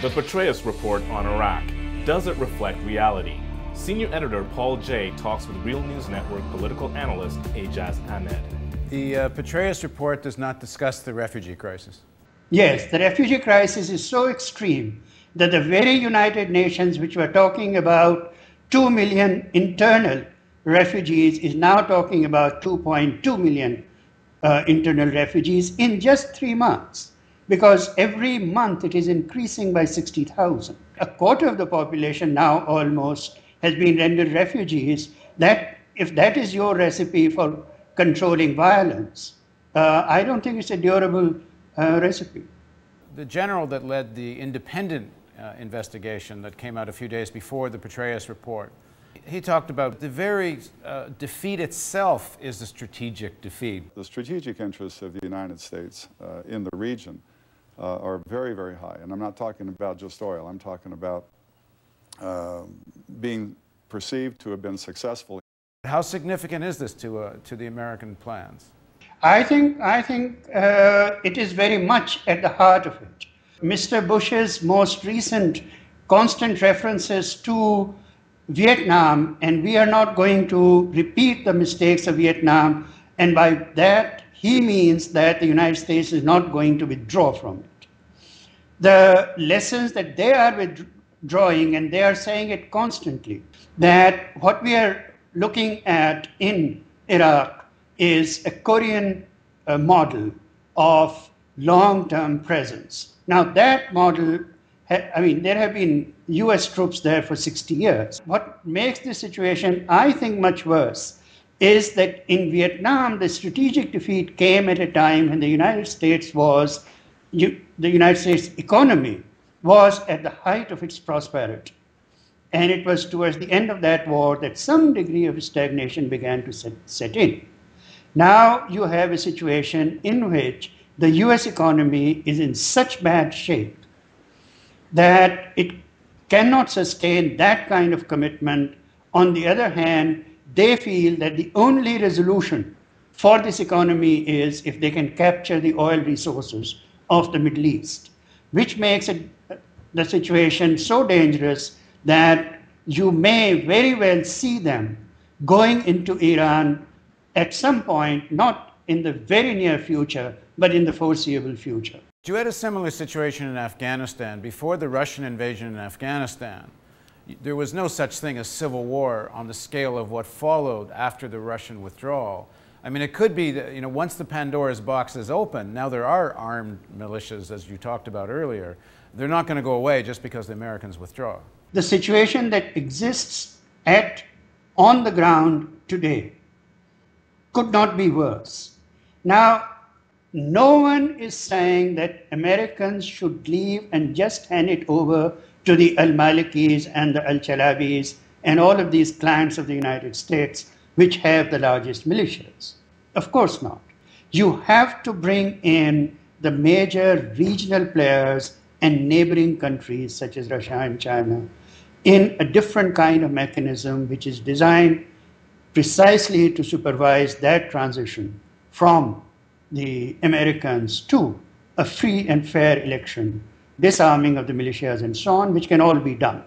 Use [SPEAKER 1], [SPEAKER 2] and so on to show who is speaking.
[SPEAKER 1] The Petraeus report on Iraq. Does it reflect reality? Senior editor Paul Jay talks with Real News Network political analyst Aijaz Ahmad.
[SPEAKER 2] The Petraeus report does not discuss the refugee crisis.
[SPEAKER 3] Yes, the refugee crisis is so extreme that the very United Nations, which were talking about 2 million internal refugees, is now talking about 2.2 million internal refugees in just 3 months. Because every month it is increasing by 60,000. A quarter of the population now almost has been rendered refugees. That, if that is your recipe for controlling violence, I don't think it's a durable recipe.
[SPEAKER 2] The general that led the independent investigation that came out a few days before the Petraeus report, he talked about the very defeat itself is a strategic defeat.
[SPEAKER 4] The strategic interests of the United States in the region are very, very high. And I'm not talking about just oil. I'm talking about being perceived to have been successful.
[SPEAKER 2] How significant is this to the American plans?
[SPEAKER 3] I think it is very much at the heart of it. Mr. Bush's most recent constant references to Vietnam, and we are not going to repeat the mistakes of Vietnam, and by that he means that the United States is not going to withdraw from it. The lessons that they are withdrawing, and they are saying it constantly, that what we are looking at in Iraq is a Korean model of long-term presence. Now that model, there have been US troops there for 60 years. What makes the situation, I think, much worse is that in Vietnam, the strategic defeat came at a time when the United States economy was at the height of its prosperity. And it was towards the end of that war that some degree of stagnation began to set in. Now you have a situation in which the US economy is in such bad shape that it cannot sustain that kind of commitment. On the other hand, they feel that the only resolution for this economy is if they can capture the oil resources of the Middle East, which makes the situation so dangerous that you may very well see them going into Iran at some point, not in the very near future, but in the foreseeable future.
[SPEAKER 2] You had a similar situation in Afghanistan. Before the Russian invasion in Afghanistan, there was no such thing as civil war on the scale of what followed after the Russian withdrawal. I mean, it could be that, once the Pandora's box is open, now there are armed militias, as you talked about earlier. They're not going to go away just because the Americans withdraw.
[SPEAKER 3] The situation that exists on the ground today could not be worse. Now, no one is saying that Americans should leave and just hand it over to the Al-Malikis and the Al-Chalabis and all of these clans of the United States, which have the largest militias. Of course not. You have to bring in the major regional players and neighboring countries such as Russia and China in a different kind of mechanism which is designed precisely to supervise that transition from the Americans to a free and fair election, disarming of the militias and so on, which can all be done.